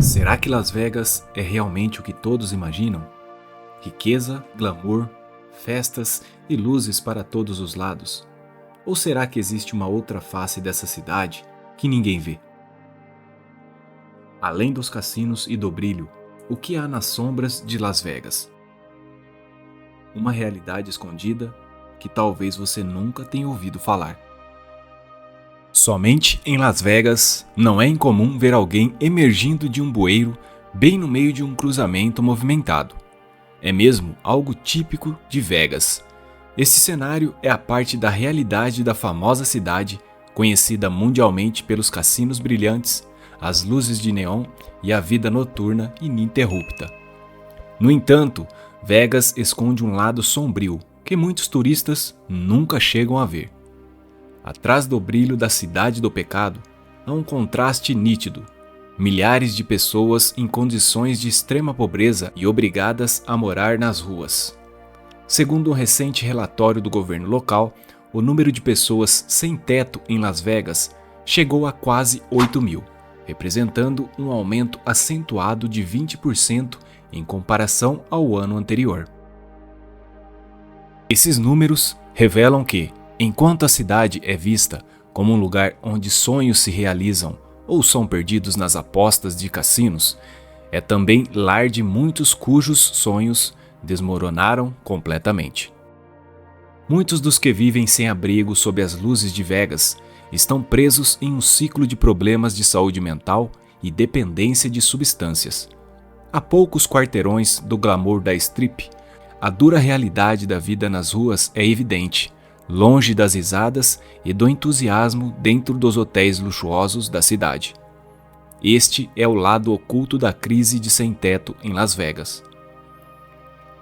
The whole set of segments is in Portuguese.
Será que Las Vegas é realmente o que todos imaginam? Riqueza, glamour, festas e luzes para todos os lados? Ou será que existe uma outra face dessa cidade que ninguém vê? Além dos cassinos e do brilho, o que há nas sombras de Las Vegas? Uma realidade escondida que talvez você nunca tenha ouvido falar. Somente em Las Vegas não é incomum ver alguém emergindo de um bueiro bem no meio de um cruzamento movimentado. É mesmo algo típico de Vegas. Esse cenário é a parte da realidade da famosa cidade, conhecida mundialmente pelos cassinos brilhantes, as luzes de neon e a vida noturna ininterrupta. No entanto, Vegas esconde um lado sombrio que muitos turistas nunca chegam a ver. Atrás do brilho da cidade do pecado, há um contraste nítido. Milhares de pessoas em condições de extrema pobreza e obrigadas a morar nas ruas. Segundo um recente relatório do governo local, o número de pessoas sem teto em Las Vegas chegou a quase 8 mil, representando um aumento acentuado de 20% em comparação ao ano anterior. Esses números revelam que, enquanto a cidade é vista como um lugar onde sonhos se realizam ou são perdidos nas apostas de cassinos, é também lar de muitos cujos sonhos desmoronaram completamente. Muitos dos que vivem sem abrigo sob as luzes de Vegas estão presos em um ciclo de problemas de saúde mental e dependência de substâncias. A poucos quarteirões do glamour da Strip, a dura realidade da vida nas ruas é evidente, longe das risadas e do entusiasmo dentro dos hotéis luxuosos da cidade. Este é o lado oculto da crise de sem-teto em Las Vegas.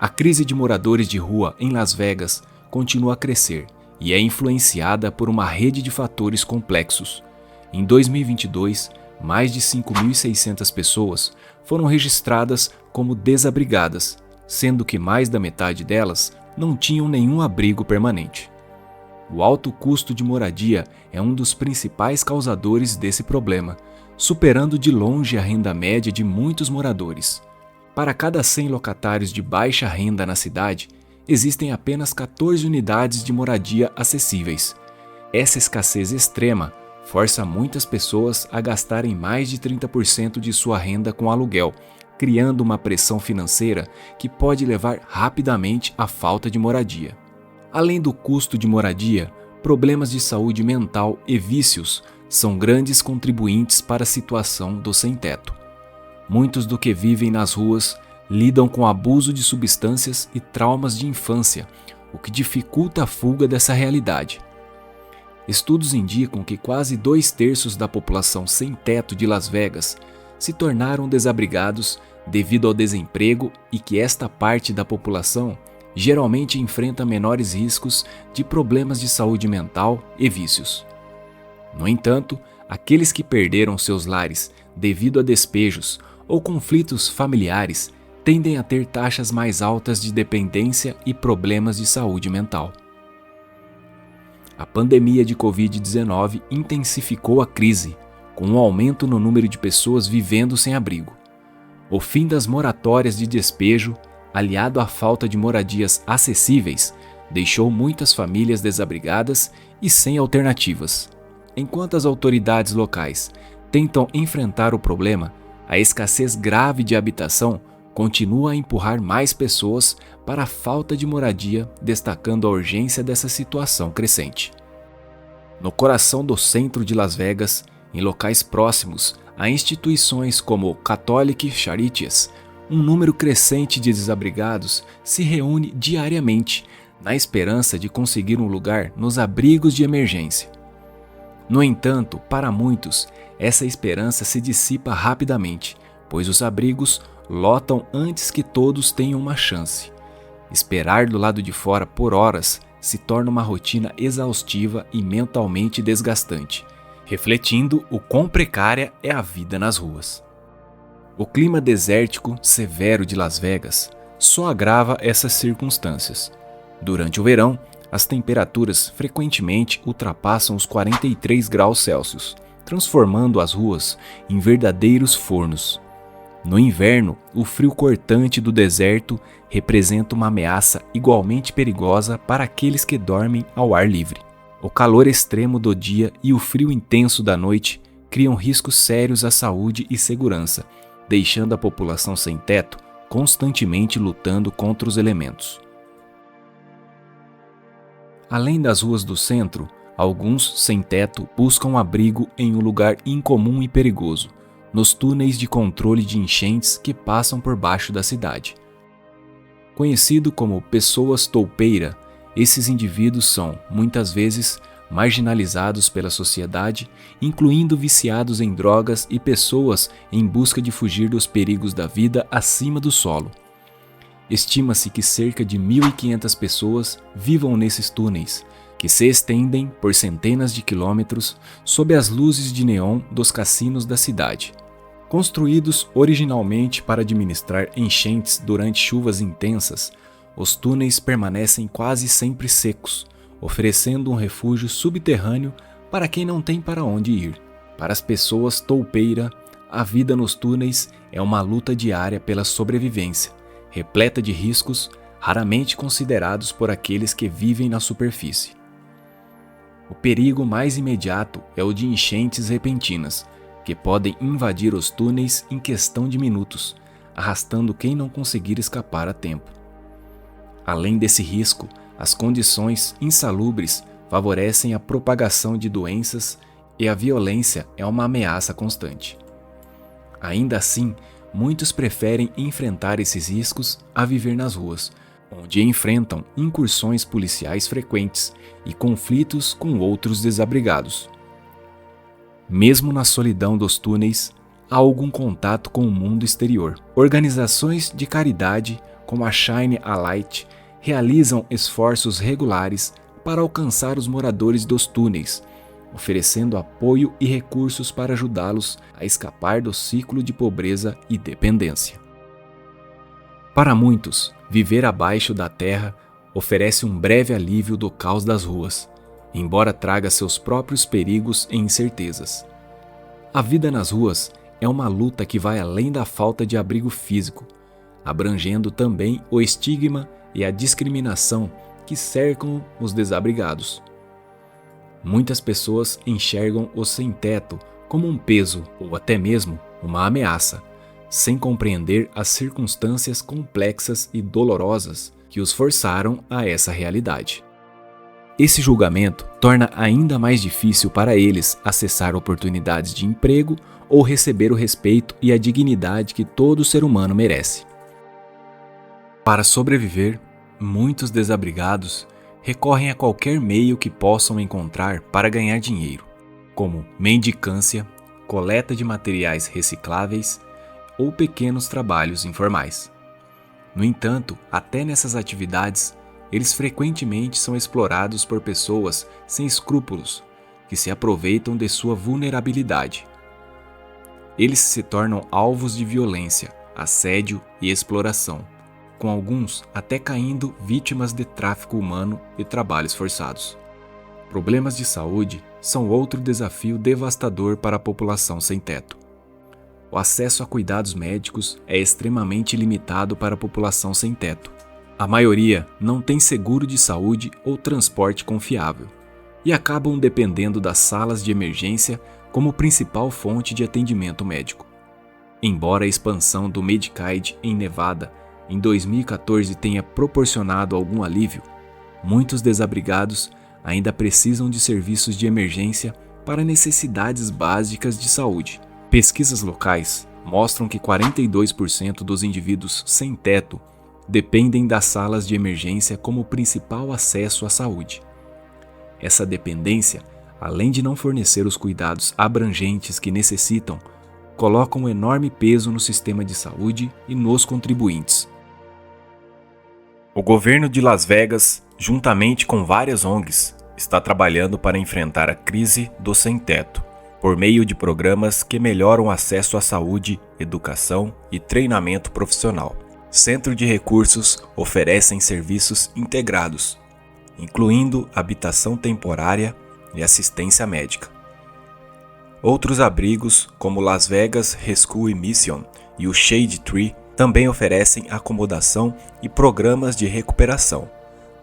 A crise de moradores de rua em Las Vegas continua a crescer e é influenciada por uma rede de fatores complexos. Em 2022, mais de 5.600 pessoas foram registradas como desabrigadas, sendo que mais da metade delas não tinham nenhum abrigo permanente. O alto custo de moradia é um dos principais causadores desse problema, superando de longe a renda média de muitos moradores. Para cada 100 locatários de baixa renda na cidade, existem apenas 14 unidades de moradia acessíveis. Essa escassez extrema força muitas pessoas a gastarem mais de 30% de sua renda com aluguel, criando uma pressão financeira que pode levar rapidamente à falta de moradia. Além do custo de moradia, problemas de saúde mental e vícios são grandes contribuintes para a situação do sem-teto. Muitos do que vivem nas ruas lidam com abuso de substâncias e traumas de infância, o que dificulta a fuga dessa realidade. Estudos indicam que quase 2/3 da população sem teto de Las Vegas se tornaram desabrigados devido ao desemprego e que esta parte da população geralmente enfrenta menores riscos de problemas de saúde mental e vícios. No entanto, aqueles que perderam seus lares devido a despejos ou conflitos familiares tendem a ter taxas mais altas de dependência e problemas de saúde mental. A pandemia de Covid-19 intensificou a crise, com um aumento no número de pessoas vivendo sem abrigo. O fim das moratórias de despejo, aliado à falta de moradias acessíveis, deixou muitas famílias desabrigadas e sem alternativas. Enquanto as autoridades locais tentam enfrentar o problema, a escassez grave de habitação continua a empurrar mais pessoas para a falta de moradia, destacando a urgência dessa situação crescente. No coração do centro de Las Vegas, em locais próximos a instituições como Catholic Charities, um número crescente de desabrigados se reúne diariamente na esperança de conseguir um lugar nos abrigos de emergência. No entanto, para muitos, essa esperança se dissipa rapidamente, pois os abrigos lotam antes que todos tenham uma chance. Esperar do lado de fora por horas se torna uma rotina exaustiva e mentalmente desgastante, refletindo o quão precária é a vida nas ruas. O clima desértico severo de Las Vegas só agrava essas circunstâncias. Durante o verão, as temperaturas frequentemente ultrapassam os 43 graus Celsius, transformando as ruas em verdadeiros fornos. No inverno, o frio cortante do deserto representa uma ameaça igualmente perigosa para aqueles que dormem ao ar livre. O calor extremo do dia e o frio intenso da noite criam riscos sérios à saúde e segurança, deixando a população sem teto constantemente lutando contra os elementos. Além das ruas do centro, alguns sem teto buscam abrigo em um lugar incomum e perigoso, nos túneis de controle de enchentes que passam por baixo da cidade. Conhecido como pessoas toupeira, esses indivíduos são, muitas vezes, marginalizados pela sociedade, incluindo viciados em drogas e pessoas em busca de fugir dos perigos da vida acima do solo. Estima-se que cerca de 1.500 pessoas vivam nesses túneis, que se estendem por centenas de quilômetros sob as luzes de neon dos cassinos da cidade. Construídos originalmente para administrar enchentes durante chuvas intensas, os túneis permanecem quase sempre secos, oferecendo um refúgio subterrâneo para quem não tem para onde ir. Para as pessoas toupeira, a vida nos túneis é uma luta diária pela sobrevivência, repleta de riscos raramente considerados por aqueles que vivem na superfície. O perigo mais imediato é o de enchentes repentinas, que podem invadir os túneis em questão de minutos, arrastando quem não conseguir escapar a tempo. Além desse risco, as condições insalubres favorecem a propagação de doenças e a violência é uma ameaça constante. Ainda assim, muitos preferem enfrentar esses riscos a viver nas ruas, onde enfrentam incursões policiais frequentes e conflitos com outros desabrigados. Mesmo na solidão dos túneis, há algum contato com o mundo exterior. Organizações de caridade, como a Shine a Light, realizam esforços regulares para alcançar os moradores dos túneis, oferecendo apoio e recursos para ajudá-los a escapar do ciclo de pobreza e dependência. Para muitos, viver abaixo da terra oferece um breve alívio do caos das ruas, embora traga seus próprios perigos e incertezas. A vida nas ruas é uma luta que vai além da falta de abrigo físico, abrangendo também o estigma e a discriminação que cercam os desabrigados. Muitas pessoas enxergam os sem-teto como um peso ou até mesmo uma ameaça, sem compreender as circunstâncias complexas e dolorosas que os forçaram a essa realidade. Esse julgamento torna ainda mais difícil para eles acessar oportunidades de emprego ou receber o respeito e a dignidade que todo ser humano merece. Para sobreviver, muitos desabrigados recorrem a qualquer meio que possam encontrar para ganhar dinheiro, como mendicância, coleta de materiais recicláveis ou pequenos trabalhos informais. No entanto, até nessas atividades, eles frequentemente são explorados por pessoas sem escrúpulos, que se aproveitam de sua vulnerabilidade. Eles se tornam alvos de violência, assédio e exploração, com alguns até caindo vítimas de tráfico humano e trabalhos forçados. Problemas de saúde são outro desafio devastador para a população sem teto. O acesso a cuidados médicos é extremamente limitado para a população sem teto. A maioria não tem seguro de saúde ou transporte confiável e acabam dependendo das salas de emergência como principal fonte de atendimento médico. Embora a expansão do Medicaid em Nevada em 2014 tenha proporcionado algum alívio, muitos desabrigados ainda precisam de serviços de emergência para necessidades básicas de saúde. Pesquisas locais mostram que 42% dos indivíduos sem teto dependem das salas de emergência como principal acesso à saúde. Essa dependência, além de não fornecer os cuidados abrangentes que necessitam, coloca um enorme peso no sistema de saúde e nos contribuintes. O governo de Las Vegas, juntamente com várias ONGs, está trabalhando para enfrentar a crise do sem-teto, por meio de programas que melhoram o acesso à saúde, educação e treinamento profissional. Centro de recursos oferecem serviços integrados, incluindo habitação temporária e assistência médica. Outros abrigos, como Las Vegas Rescue Mission e o Shade Tree, também oferecem acomodação e programas de recuperação.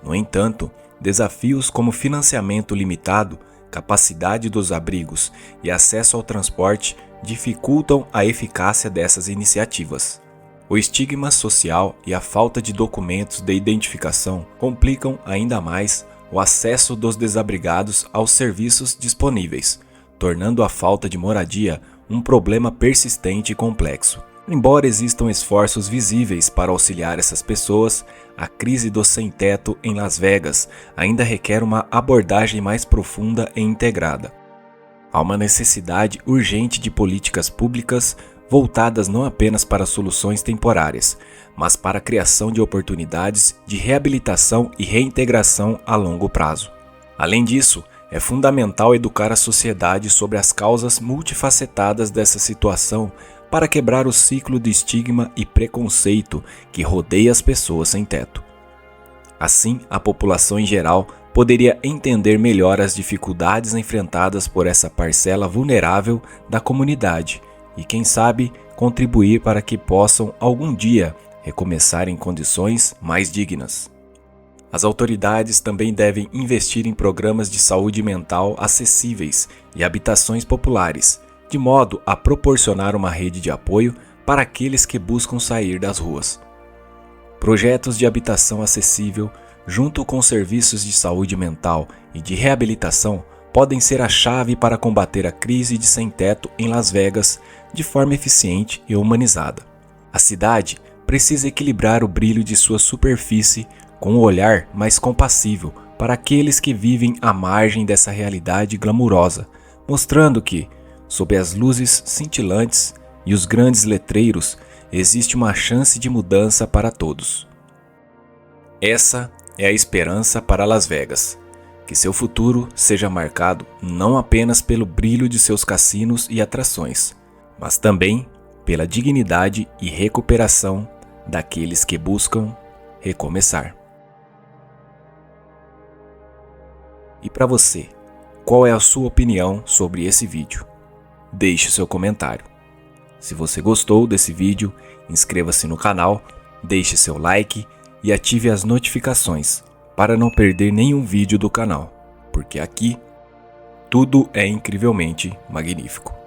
No entanto, desafios como financiamento limitado, capacidade dos abrigos e acesso ao transporte dificultam a eficácia dessas iniciativas. O estigma social e a falta de documentos de identificação complicam ainda mais o acesso dos desabrigados aos serviços disponíveis, tornando a falta de moradia um problema persistente e complexo. Embora existam esforços visíveis para auxiliar essas pessoas, a crise do sem-teto em Las Vegas ainda requer uma abordagem mais profunda e integrada. Há uma necessidade urgente de políticas públicas voltadas não apenas para soluções temporárias, mas para a criação de oportunidades de reabilitação e reintegração a longo prazo. Além disso, é fundamental educar a sociedade sobre as causas multifacetadas dessa situação para quebrar o ciclo de estigma e preconceito que rodeia as pessoas sem teto. Assim, a população em geral poderia entender melhor as dificuldades enfrentadas por essa parcela vulnerável da comunidade e, quem sabe, contribuir para que possam algum dia recomeçar em condições mais dignas. As autoridades também devem investir em programas de saúde mental acessíveis e habitações populares, de modo a proporcionar uma rede de apoio para aqueles que buscam sair das ruas. Projetos de habitação acessível, junto com serviços de saúde mental e de reabilitação, podem ser a chave para combater a crise de sem-teto em Las Vegas de forma eficiente e humanizada. A cidade precisa equilibrar o brilho de sua superfície com um olhar mais compassivo para aqueles que vivem à margem dessa realidade glamurosa, mostrando que, sob as luzes cintilantes e os grandes letreiros, existe uma chance de mudança para todos. Essa é a esperança para Las Vegas. Que seu futuro seja marcado não apenas pelo brilho de seus cassinos e atrações, mas também pela dignidade e recuperação daqueles que buscam recomeçar. E para você, qual é a sua opinião sobre esse vídeo? Deixe seu comentário. Se você gostou desse vídeo, inscreva-se no canal, deixe seu like e ative as notificações para não perder nenhum vídeo do canal, porque aqui tudo é incrivelmente magnífico.